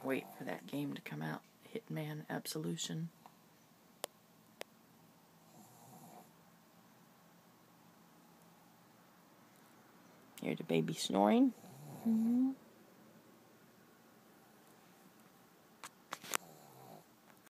wait for that game to come out. Hitman Absolution. Hear the baby snoring.